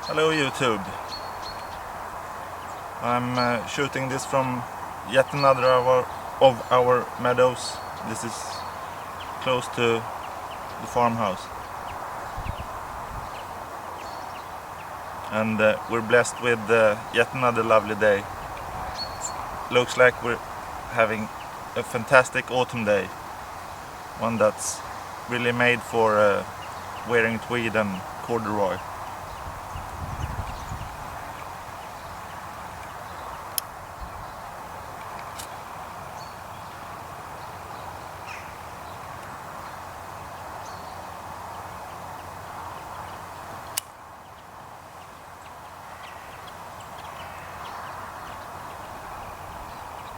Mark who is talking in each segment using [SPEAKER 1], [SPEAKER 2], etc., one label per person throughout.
[SPEAKER 1] Hello YouTube. I'm shooting this from yet another of our meadows. This is close to the farmhouse. And we're blessed with yet another lovely day. Looks like we're having a fantastic autumn day. One that's really made for wearing tweed and corduroy.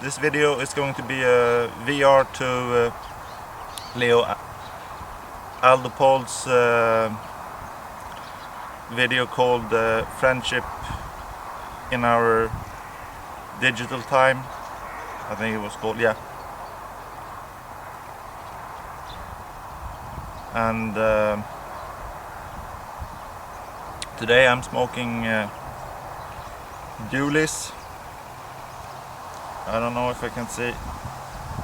[SPEAKER 1] This video is going to be a VR to Leo Aldopol's video called Friendship in Our Digital Time. I think it was called, yeah. And today I'm smoking Julis. I don't know if I can see.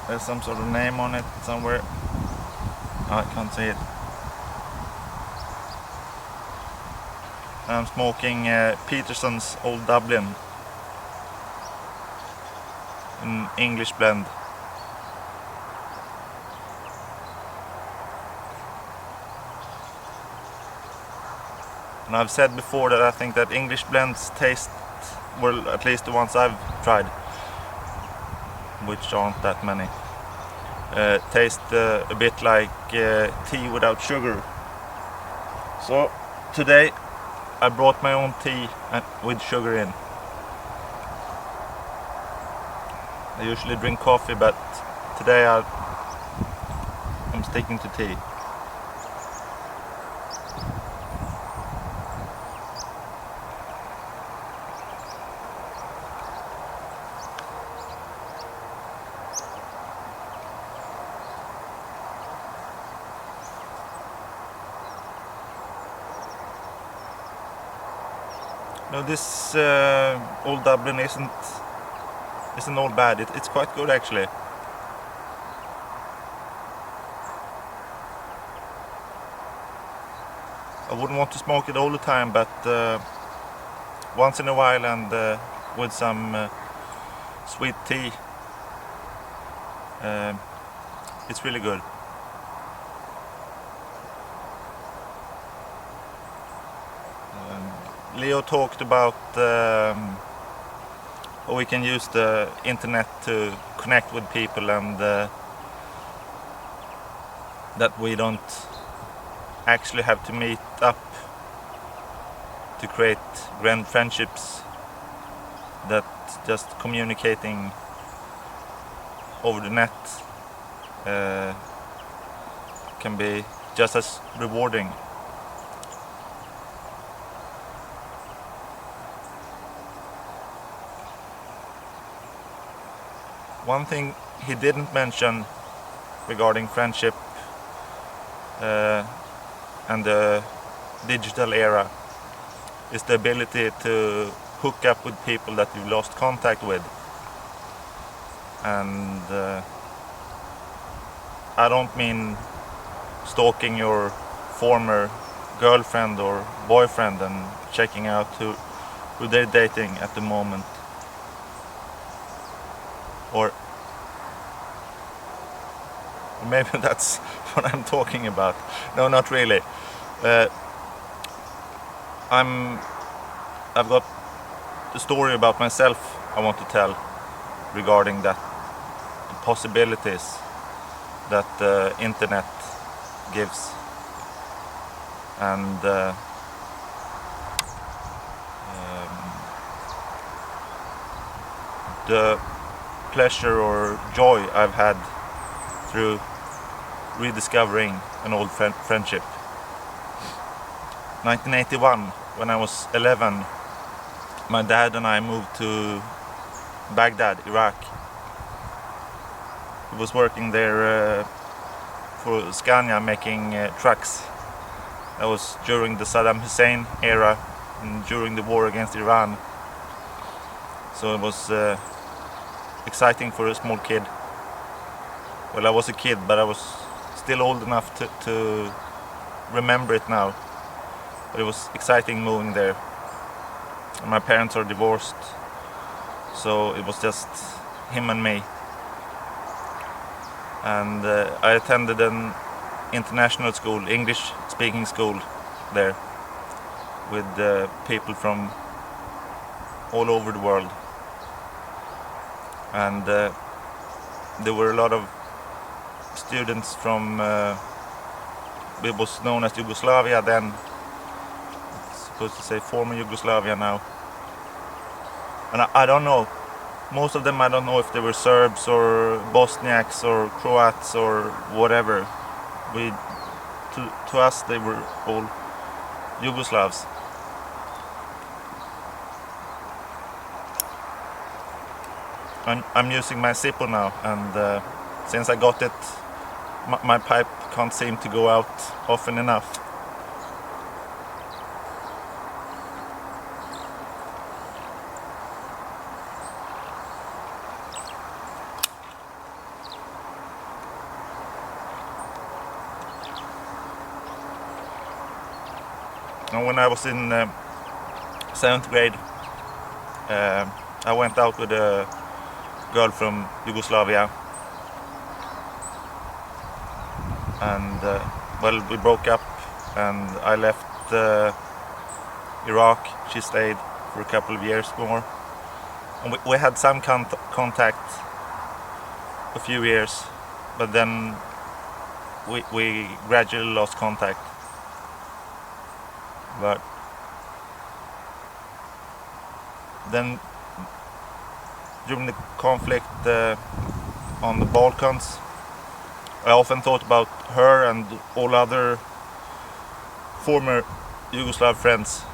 [SPEAKER 1] There's some sort of name on it somewhere. I can't see it. I'm smoking Peterson's Old Dublin, an English blend. And I've said before that I think that English blends taste, well, at least the ones I've tried, which aren't that many, taste a bit like tea without sugar. So today I brought my own tea with sugar in. I usually drink coffee, but today I'm sticking to tea. No, this Old Dublin isn't all bad. It's quite good actually. I wouldn't want to smoke it all the time, but once in a while and with some sweet tea, it's really good. Leo talked about how we can use the internet to connect with people, and that we don't actually have to meet up to create grand friendships, that just communicating over the net can be just as rewarding. One thing he didn't mention regarding friendship and the digital era is the ability to hook up with people that you've lost contact with. And I don't mean stalking your former girlfriend or boyfriend and checking out who they're dating at the moment. Or maybe that's what I'm talking about. No, not really. I've got the story about myself I want to tell regarding that, the possibilities that the internet gives, and the pleasure or joy I've had through rediscovering an old friendship. 1981, when I was 11, my dad and I moved to Baghdad, Iraq. He was working there for Scania, making trucks. That was during the Saddam Hussein era, during the war against Iran. So it was exciting for a small kid. Well, I was a kid, but I was still old enough to remember it now. But it was exciting moving there. My parents are divorced, so it was just him and me. And I attended an international school, English speaking school there, with people from all over the world. And there were a lot of students from it was known as Yugoslavia then. It's supposed to say former Yugoslavia now. And I don't know, most of them I don't know if they were Serbs or Bosniaks or Croats or whatever. To us they were all Yugoslavs. I'm using my Zippo now, and since I got it, my pipe can't seem to go out often enough. And when I was in 7th grade, I went out with a girl from Yugoslavia, and well, we broke up, and I left Iraq. She stayed for a couple of years more, and we had some contact a few years, but then we gradually lost contact. But then during the conflict on the Balkans, I often thought about her and all other former Yugoslav friends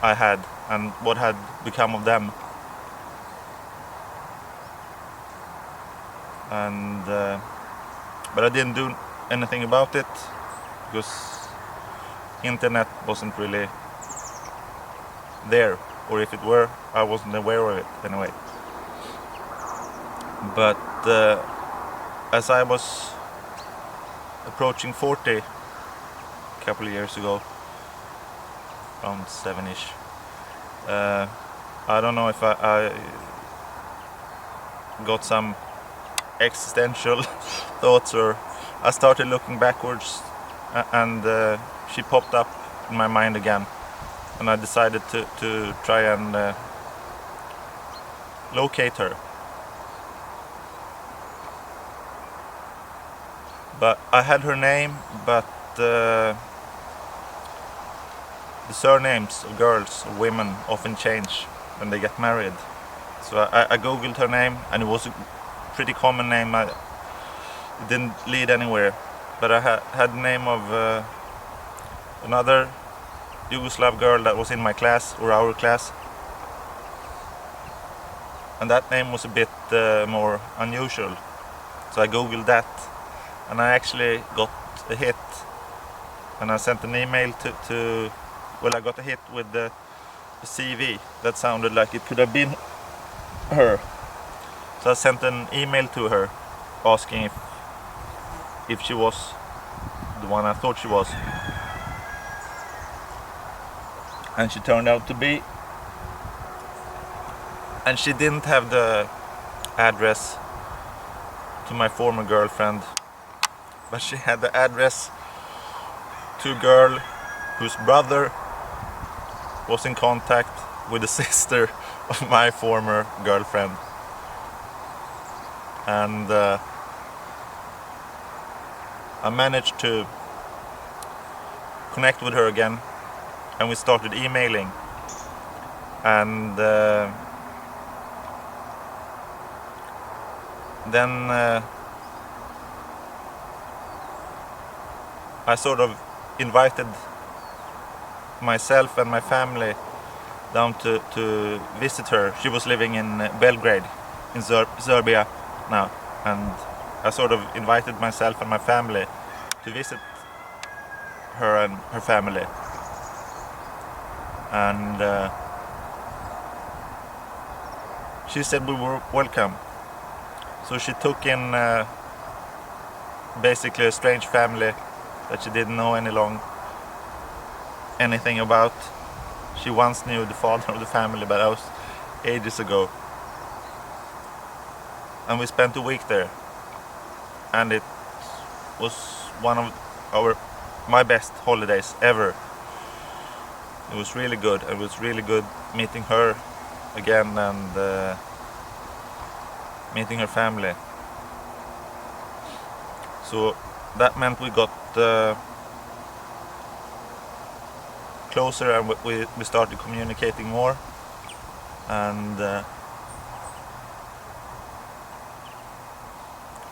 [SPEAKER 1] I had and what had become of them. And but I didn't do anything about it because internet wasn't really there, or if it were, I wasn't aware of it anyway. But as I was approaching 40 a couple of years ago, around 7-ish, I don't know if I got some existential thoughts, or I started looking backwards, and she popped up in my mind again, and I decided to try and locate her. But I had her name, but the surnames of girls or women often change when they get married. So I googled her name, and it was a pretty common name. It didn't lead anywhere, but I had the name of another Yugoslav girl that was in my class, or our class, and that name was a bit more unusual. So I googled that, and I actually got a hit, and I sent an email to well, I got a hit with the CV that sounded like it could have been her. So I sent an email to her asking if she was the one I thought she was, and she turned out to be. And she didn't have the address to my former girlfriend, but she had the address to a girl whose brother was in contact with the sister of my former girlfriend. And I managed to connect with her again, and we started emailing, and then I sort of invited myself and my family down to visit her. She was living in Belgrade in Serbia now, and I sort of invited myself and my family to visit her and her family. and she said we were welcome. So she took in basically a strange family that she didn't know anything about. She once knew the father of the family, but that was ages ago. And we spent a week there, and it was one of my best holidays ever. It was really good. It was really good meeting her again and meeting her family. So that meant we got closer, and we started communicating more. And a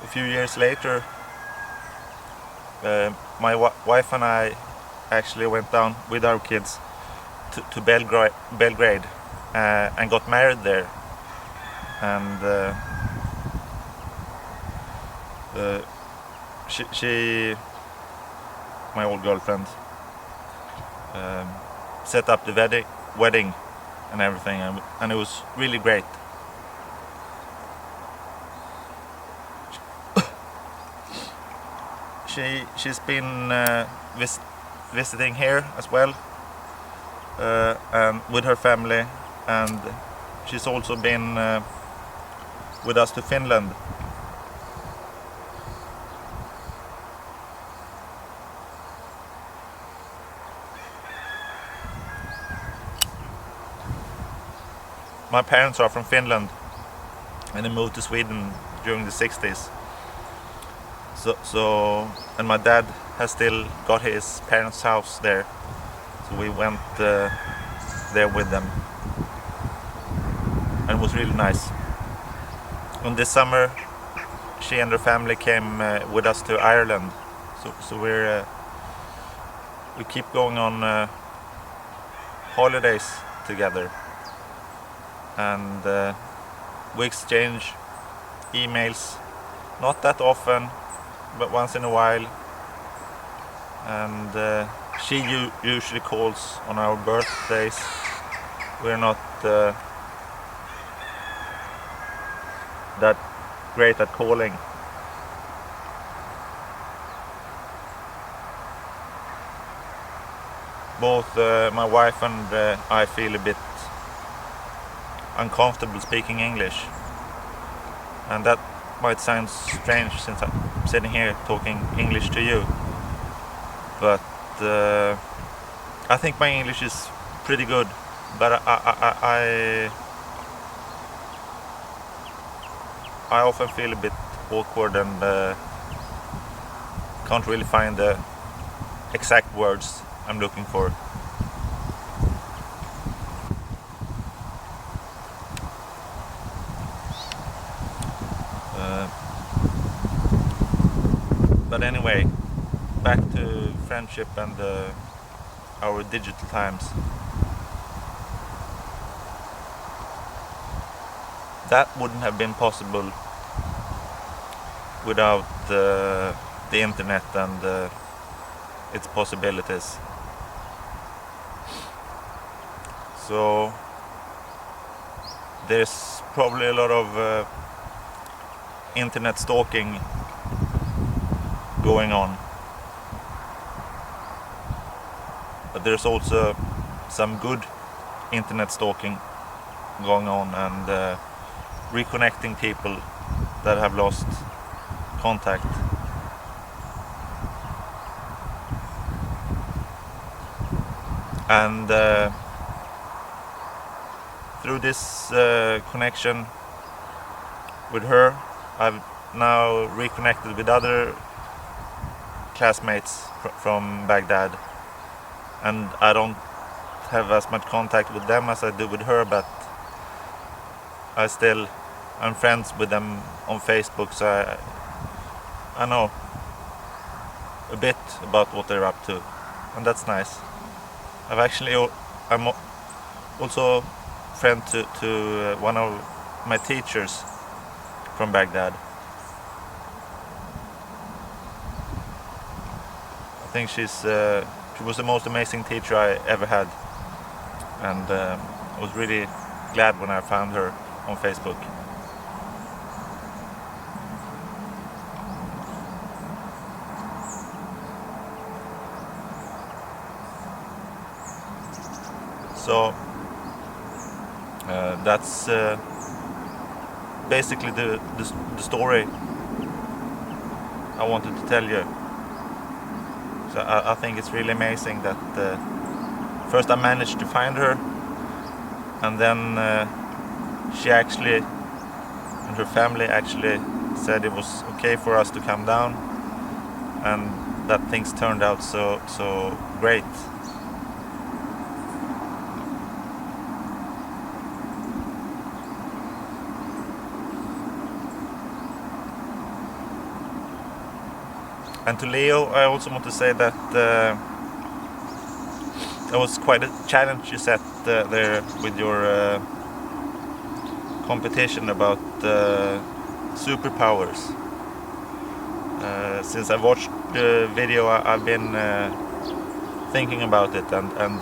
[SPEAKER 1] few years later, my wife and I actually went down with our kids to Belgrade and got married there. And she, my old girlfriend, set up the wedding and everything, and it was really great. She's been visiting here as well, and with her family, and she's also been with us to Finland. My parents are from Finland, and they moved to Sweden during the 60s. So and my dad has still got his parents' house there, so we went there with them, and it was really nice. And this summer, she and her family came with us to Ireland, so we keep going on holidays together, and we exchange emails, not that often, but once in a while. And she usually calls on our birthdays. We're not that great at calling. Both my wife and I feel a bit uncomfortable speaking English, and that might sound strange since I'm sitting here talking English to you, but I think my English is pretty good, but I often feel a bit awkward and can't really find the exact words I'm looking for. But anyway, back to friendship and our digital times. That wouldn't have been possible without the internet and its possibilities. So there's probably a lot of internet stalking going on, but there's also some good internet stalking going on, and reconnecting people that have lost contact. And through this connection with her, I've now reconnected with other classmates from Baghdad, and I don't have as much contact with them as I do with her, but I'm friends with them on Facebook, so I know a bit about what they're up to, and that's nice. I'm also friend to one of my teachers from Baghdad. I think she was the most amazing teacher I ever had. and I was really glad when I found her on Facebook. So that's basically the story I wanted to tell you. So I think it's really amazing that first I managed to find her, and then she actually and her family actually said it was okay for us to come down, and that things turned out so great. And to Leo, I also want to say that that was quite a challenge you set there with your competition about superpowers. Since I watched the video, I've been thinking about it, and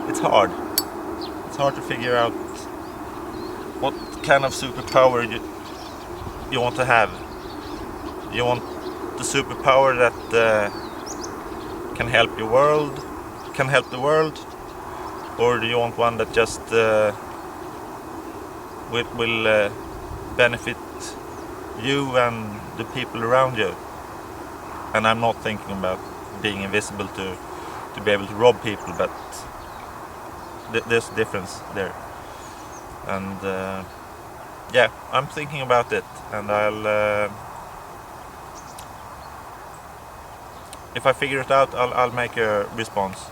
[SPEAKER 1] it's hard. It's hard to figure out what kind of superpower you want to have. You want the superpower that can help the world, or do you want one that just will benefit you and the people around you? And I'm not thinking about being invisible to be able to rob people, but there's a difference there. And yeah, I'm thinking about it, and I'll if I figure it out, I'll make a response.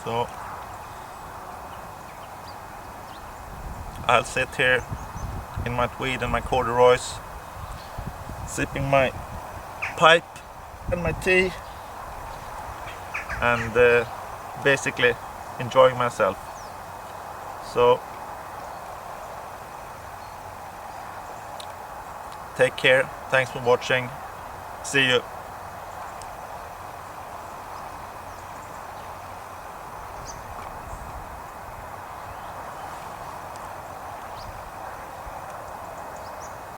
[SPEAKER 1] So I'll sit here in my tweed and my corduroys, sipping my pipe and my tea, and basically enjoying myself. So take care, thanks for watching, see you.